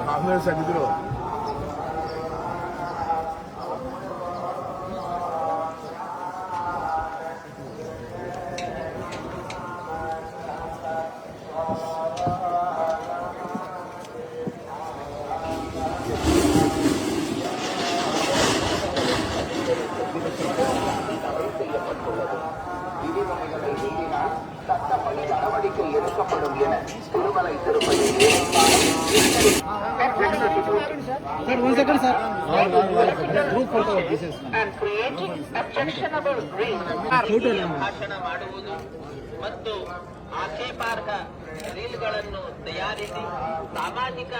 కాంగ్రెస్ సన్నిధిలో Sir, 1 second, sir. And creating objectionable green ಭಾಷಣ ಮಾಡುವುದು ಮತ್ತು ಆಕ್ಷೇಪಾರ್ಹ ರೀಲ್ಗಳನ್ನು ತಯಾರಿಸಿ ಸಾಮಾಜಿಕ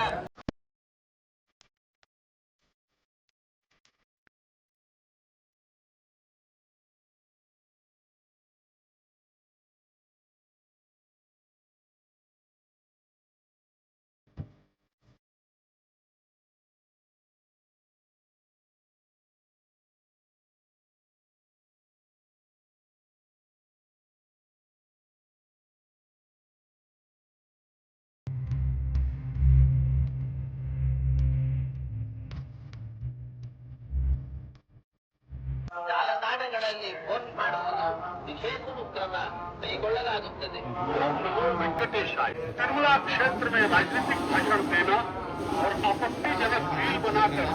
ಜಾಲತಾಣಗಳಲ್ಲಿ ಪೋಸ್ಟ್ ಮಾಡುವುದು ವಿಶೇಷ ಕ್ರಮ ಕೈಗೊಳ್ಳಲಾಗುತ್ತದೆ. वेंकटेश राय तिरुमला क्षेत्र में राजनीतिक भाषण देना और आपत्तिजनक रील बनाकर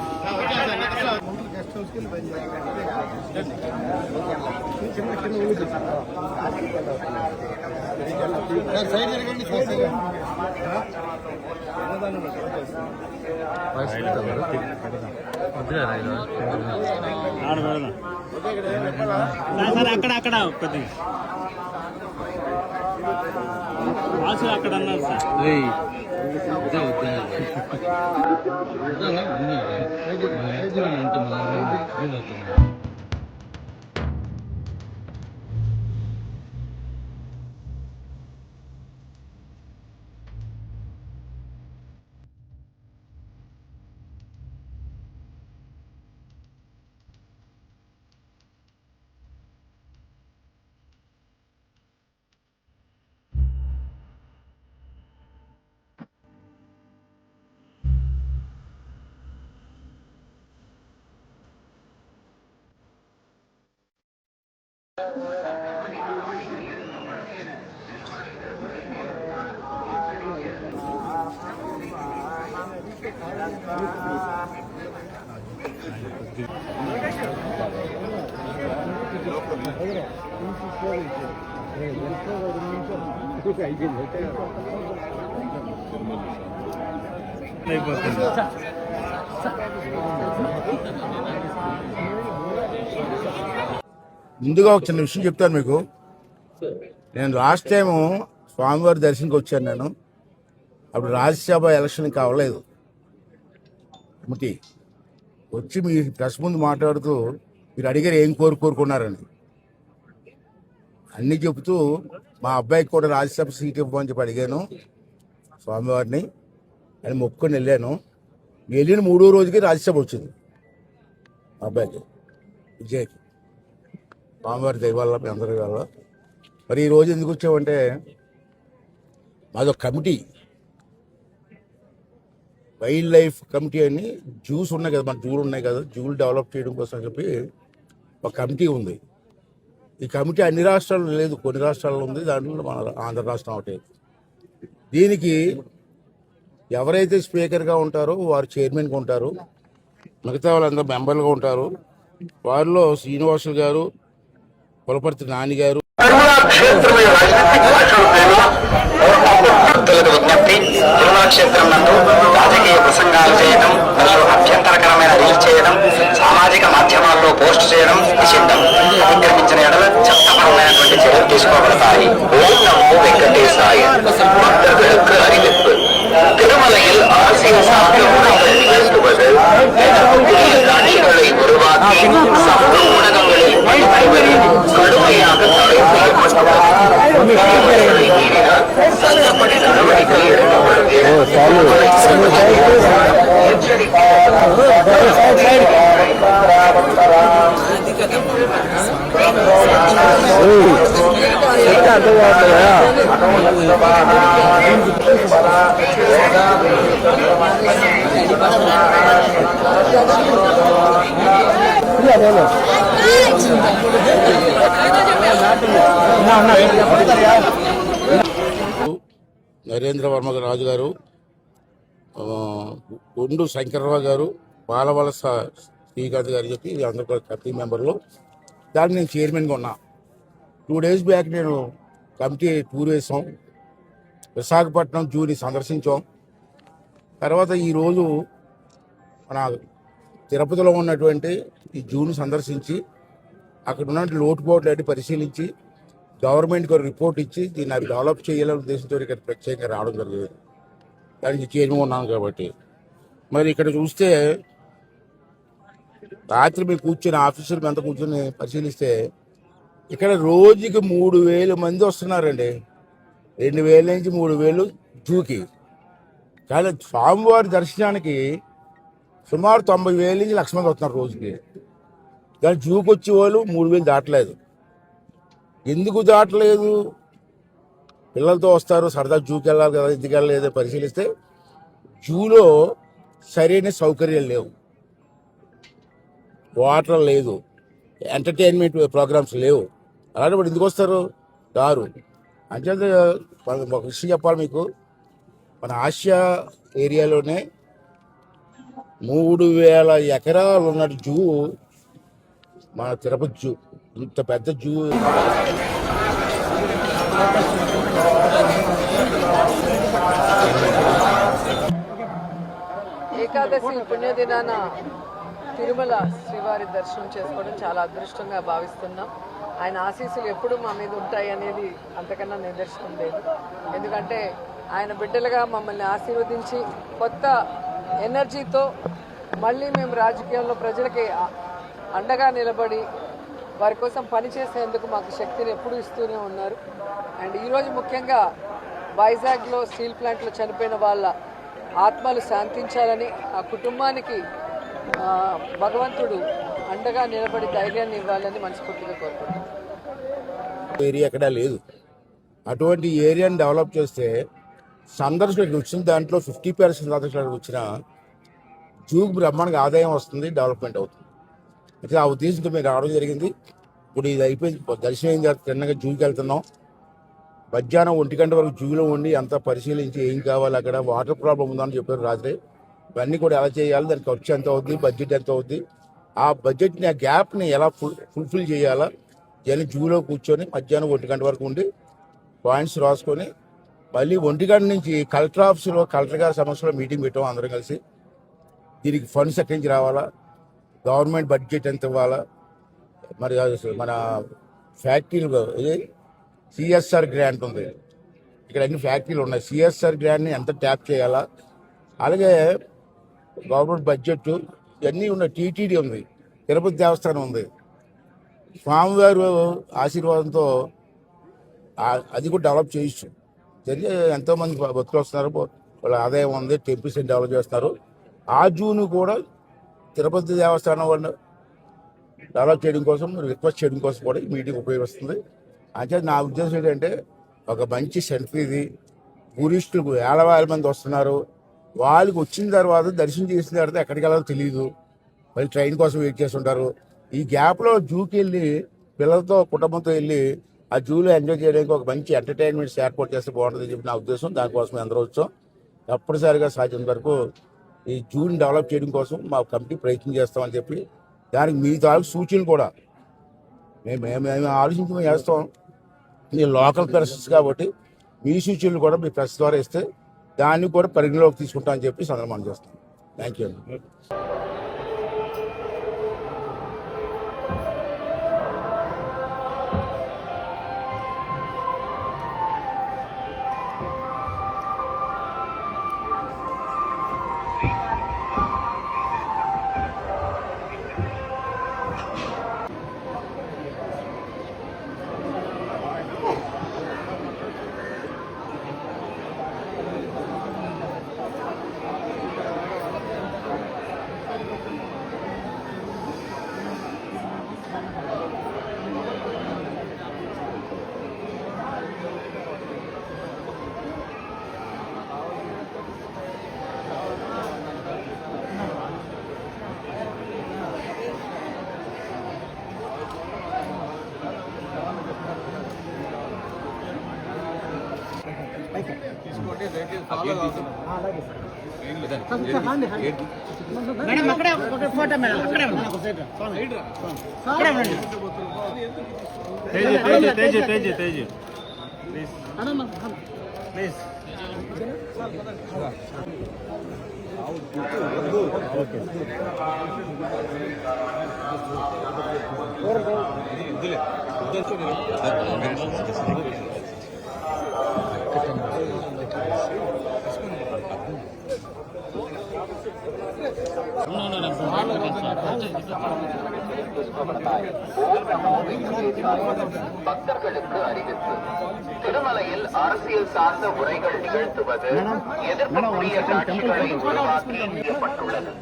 సార్ అక్కడ కొద్దిగా వాసు అక్కడ అన్నారు సార్. ముందుగా ఒక చిన్న విషయం చెప్తాను మీకు. నేను లాస్ట్ టైము స్వామివారి దర్శనంకి వచ్చాను. నేను అప్పుడు రాజ్యసభ ఎలక్షన్ కావలేదు. కమిటీ వచ్చి మీ ప్రెస్ ముందు మాట్లాడుతూ మీరు అడిగారు ఏం కోరుకున్నారని అన్నీ చెబుతూ మా అబ్బాయికి కూడా రాజ్యసభ సీట్ ఇవ్వమని చెప్పి అడిగాను స్వామివారిని. అని మొక్కుని వెళ్ళాను. వెళ్ళిన 3వ రోజుకి రాజ్యసభ వచ్చింది మా అబ్బాయికి, విజయ్కి. స్వామివారి దయ వల్ల మీ అందరి వల్ల. మరి ఈరోజు ఎందుకు వచ్చామంటే మాదొక కమిటీ, వైల్డ్ లైఫ్ కమిటీ అని జూస్ ఉన్నాయి కదా, మన జూలు ఉన్నాయి కదా, జూలు డెవలప్ చేయడం కోసం చెప్పి ఒక కమిటీ ఉంది. ఈ కమిటీ అన్ని రాష్ట్రాల్లో లేదు, కొన్ని రాష్ట్రాల్లో ఉంది. దాంట్లో మన ఆంధ్ర రాష్ట్రం ఒకటే. దీనికి ఎవరైతే స్పీకర్గా ఉంటారో వారు చైర్మన్గా ఉంటారు, మిగతా వాళ్ళందరూ మెంబర్లుగా ఉంటారు. వారిలో శ్రీనివాసులు గారు, పులపర్తి నాని గారు. విజ్ఞప్తి, తిరుమల క్షేత్రం నందు రాజకీయ ప్రసంగాలు చేయడం మరియు అభ్యంతరకరమైన రీల్ చేయడం, సామాజిక మాధ్యమాల్లో పోస్ట్ చేయడం నిషిద్ధం. అతిక్రమించిన ఎడల చట్టపరమైనటువంటి చర్యలు తీసుకోబడతాయి. ఓం నమో వెంకటేశాయ. భక్తர்களுக்கு அறிவிப்பு. திருமலையில் அரசியல் சாத்தியக்கூறுகள் நிகழ்த்துவது, புதிய காட்சிகளை உருவாக்கி சமூக ஊடகங்களில் பதிவிடுவது கடுமையாக தடை செய்யப்பட்டுள்ளது. விதிமுறைகளை மீறினால் சட்டப்படி நடவடிக்கை எடுக்கப்படும் எச்சரிக்கை. నరేంద్ర వర్మ రాజు గారు, గుండు శంకర్రావు గారు, పాలవలస శ్రీకాంత్ గారు చెప్పి అందరూ కూడా కమిటీ మెంబర్లు. దానికి నేను చైర్మన్గా ఉన్నా. 2 days బ్యాక్ నేను కమిటీ టూర్ వేసాం, విశాఖపట్నం జూని సందర్శించాం. తర్వాత ఈరోజు మన తిరుపతిలో ఉన్నటువంటి ఈ జూని సందర్శించి అక్కడ ఉన్న లోటుపోట్లు అన్ని పరిశీలించి గవర్నమెంట్కి రిపోర్ట్ ఇచ్చి దీన్ని డెవలప్ చేయాలనే ఉద్దేశంతో ఇక్కడ ప్రత్యేకంగా రావడం జరిగింది. దానికి చైర్మన్ ఉన్నాను కాబట్టి. మరి ఇక్కడ చూస్తే రాత్రి మీరు కూర్చొని ఆఫీసర్లు ఎంత కూర్చొని పరిశీలిస్తే ఇక్కడ రోజుకి 3,000 మంది వస్తున్నారండి. 2,000 నుంచి 3,000 జూకి. కానీ స్వామివారి దర్శనానికి సుమారు 90,000 నుంచి 1,00,000 మంది వస్తున్నారు రోజుకి. కానీ జూకి వచ్చే వాళ్ళు 3,000 దాటలేదు. ఎందుకు దాటలేదు? పిల్లలతో వస్తారు, సరదా జూకి వెళ్ళాలి కదా, ఎందుకు వెళ్ళలేదు పరిశీలిస్తే జూలో సరైన సౌకర్యాలు లేవు, వాటర్ లేదు, ఎంటర్టైన్మెంట్ ప్రోగ్రామ్స్ లేవు. అలాంటి వాడు ఎందుకు వస్తారు? దారు అంచేత ఒక విషయం చెప్పాలి మీకు. మన ఆసియా ఏరియాలోనే 3,000 ఎకరాలు ఉన్న జూ మన తిరుపతి జూ. ఇంత పెద్ద జూ ఏకాదశి పుణ్యదినాన తిరుమల శ్రీవారి దర్శనం చేసుకోవడం చాలా అదృష్టంగా భావిస్తున్నాం. ఆయన ఆశీస్సులు ఎప్పుడు మా మీద ఉంటాయి అనేది అంతకన్నా నిదర్శనం లేదు. ఎందుకంటే ఆయన బిడ్డలుగా మమ్మల్ని ఆశీర్వదించి కొత్త ఎనర్జీతో మళ్ళీ మేము రాజకీయాల్లో ప్రజలకి అండగా నిలబడి వారి కోసం పనిచేసేందుకు మాకు శక్తిని ఎప్పుడు ఇస్తూనే ఉన్నారు. అండ్ ఈరోజు ముఖ్యంగా వైజాగ్లో స్టీల్ ప్లాంట్లో చనిపోయిన వాళ్ళ ఆత్మలు శాంతించాలని, ఆ కుటుంబానికి భగవంతుడు అండగా నిలబడి ధైర్యాన్ని ఇవ్వాలని మనస్ఫూర్తిగా కోరుకుంటున్నాను. ఏరియా ఎక్కడా లేదు. అటువంటి ఏరియాని డెవలప్ చేస్తే సందర్శకులకు వచ్చిన దాంట్లో 50% సందర్శకులకు వచ్చిన జూకు బ్రహ్మాండంగా ఆదాయం వస్తుంది, డెవలప్మెంట్ అవుతుంది. అయితే ఆ ఉద్దేశంతో మేము రావడం జరిగింది. ఇప్పుడు ఇది అయిపోయింది, దర్శనం అయిన తర్వాత తిన్నగా జూకి వెళ్తున్నాం. మధ్యాహ్నం 1 గంట వరకు జూలో ఉండి అంతా పరిశీలించి ఏం కావాలి, అక్కడ వాటర్ ప్రాబ్లం ఉందని చెప్పారు రాత్రి. ఇవన్నీ కూడా ఎలా చేయాలి, దానికి ఖర్చు ఎంత అవుద్ది, బడ్జెట్ ఎంత అవుద్ది, ఆ బడ్జెట్ని ఆ గ్యాప్ని ఎలా ఫుల్ఫిల్ చేయాలా, ఇవన్నీ జూలో కూర్చొని మధ్యాహ్నం 1 గంట వరకు ఉండి పాయింట్స్ రాసుకొని మళ్ళీ 1 గంట నుంచి కలెక్టర్ ఆఫీసులో కలెక్టర్ గారి సమస్యలో మీటింగ్ పెట్టాం అందరం కలిసి. దీనికి ఫండ్స్ ఎక్కడి నుంచి రావాలా, గవర్నమెంట్ బడ్జెట్ ఎంత ఇవ్వాలా, మరి మన ఫ్యాక్టరీలు ఇది సిఎస్ఆర్ గ్రాంట్ ఉంది, ఇక్కడ అన్ని ఫ్యాక్టరీలు ఉన్నాయి, సిఎస్ఆర్ గ్రాంట్ని ఎంత ట్యాప్ చేయాలా, అలాగే గవర్నమెంట్ బడ్జెట్ ఇవన్నీ ఉన్నాయి. టీటీడీ ఉంది, తిరుపతి దేవస్థానం ఉంది. స్వామివారు ఆశీర్వాదంతో అది కూడా డెవలప్ చేయొచ్చు. జరిగే ఎంతోమంది భక్తులు వస్తున్నారు, వాళ్ళ ఆదాయం ఉంది, టెంపుల్స్ డెవలప్ చేస్తున్నారు. ఆ జూను కూడా తిరుపతి దేవస్థానం వాళ్ళు డెవలప్ చేయడం కోసం, రిక్వెస్ట్ చేయడం కోసం కూడా ఈ మీటింగ్ ఉపయోగిస్తుంది. అంటే నా ఉద్దేశం ఏంటంటే ఒక మంచి సెంటర్ ఇది. టూరిస్టులు 1,000 మంది వస్తున్నారు. వాళ్ళకి వచ్చిన తర్వాత దర్శనం చేసిన తర్వాత ఎక్కడికి వెళ్ళాలో తెలియదు, మళ్ళీ ట్రైన్ కోసం వెయిట్ చేస్తుంటారు. ఈ గ్యాప్లో జూకి వెళ్ళి పిల్లలతో కుటుంబంతో వెళ్ళి ఆ జూలో ఎంజాయ్ చేయడానికి ఒక మంచి ఎంటర్టైన్మెంట్స్ ఏర్పాటు చేస్తే బాగుంటుందని చెప్పి నా ఉద్దేశం. దానికోసం అందరూ వచ్చాం. తప్పనిసరిగా సాధ్యం వరకు ఈ జూని డెవలప్ చేయడం కోసం మా కమిటీ ప్రయత్నం చేస్తామని చెప్పి, దానికి మీ తాలూకు సూచనలు కూడా మేము ఆలోచించి మేము చేస్తాం. మీ లోకల్ ప్రెసెస్ కాబట్టి మీ సూచనలు కూడా మీ ప్రెస్ ద్వారా ఇస్తే దాన్ని కూడా పరిగణలోకి తీసుకుంటామని చెప్పి సందర్భం చేస్తాం. థ్యాంక్ యూ అండి. మేడం అక్కడే ఒక ఫోటో మేడం అక్కడే తేజ్ ప్లీజ్ பக்தர்களுக்கு அறிவிப்பு. திருமலையில் அரசியல் சார்ந்த உரைகள் நிகழ்த்துவது எதிர்ப்புக்குரிய காட்சிகளை உருவாக்கி செய்யப்பட்டுள்ளது.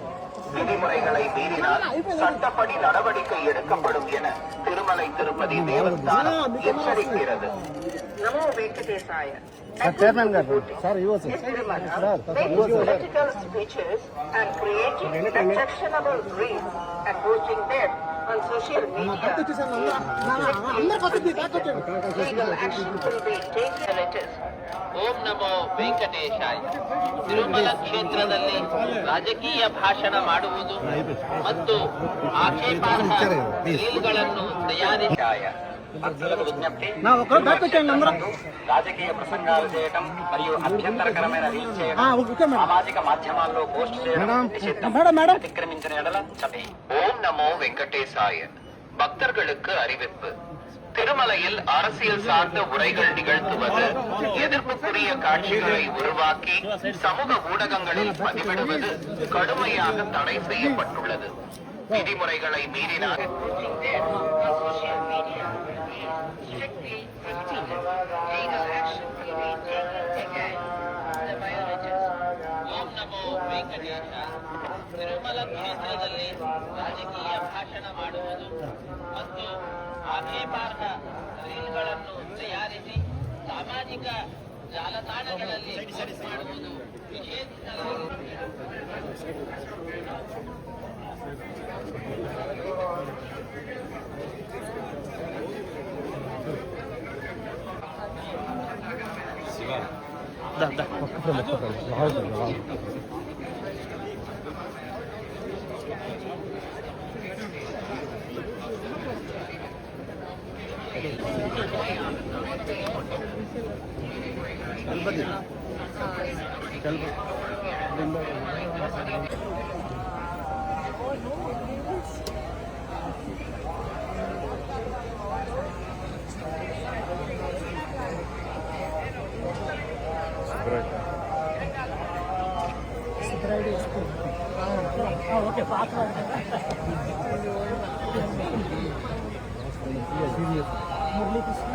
விதிமுறைகளை மீறினால் சட்டப்படி நடவடிக்கை எடுக்கப்படும் என திருமலை திருப்பதி தேவஸ்தானம் எச்சரிக்கிறது. நமோ வெங்கடேசாய. Political speeches and creating objectionable reels and posting them on social media. Legal action will be taken. ಓಂ ನಮೋ ವೆಂಕಟೇಶಾಯ. ತಿರುಮಲ ಕ್ಷೇತ್ರದಲ್ಲಿ ರಾಜಕೀಯ ಭಾಷಣ ಮಾಡುವುದು ಮತ್ತು ಆಕ್ಷೇಪಾರ್ಹ ರೀಲ್ಗಳನ್ನು ತಯಾರಿಸಾಯ. భక్తులకు విజ్ఞప్తి, రాజకీయ ప్రసంగాలు చేయడం మరియు అభ్యంతరకరమైన రీల్స్ చేయడం, సామాజిక మాధ్యమాల్లో పోస్ట్ చేయడం నిషిద్ధం. అతిక్రమించిన ఎడల చపే. ஓம் நமோ வெங்கடேசாய. பக்தர்களுக்கு அறிவிப்பு. திருமலையில் அரசியல் சார்ந்த உரைகள் நிகழ்த்துவது, எதிர்ப்புக்குரிய காட்சிகளை உருவாக்கி சமூக ஊடகங்களில் பதிவிடுவது கடுமையாக தடை செய்யப்பட்டுள்ளது. விதிமுறைகளை மீறினால் ஓம் நமோ வெங்கடேಶ. ತಿರುಮಲ ಕ್ಷೇತ್ರದಲ್ಲಿ ರಾಜಕೀಯ ಭಾಷಣ ಮಾಡುವುದು ಮತ್ತು ಆಕ್ಷೇಪಾರ್ಹ ರೀಲ್ಗಳನ್ನು ತಯಾರಿಸಿ ಸಾಮಾಜಿಕ ಜಾಲತಾಣಗಳಲ್ಲಿ ಪೋಸ್ಟ್ ಮಾಡುವುದು ನಿಷೇಧಿಸಲಾಗಿದೆ. మురళీ కృష్ణ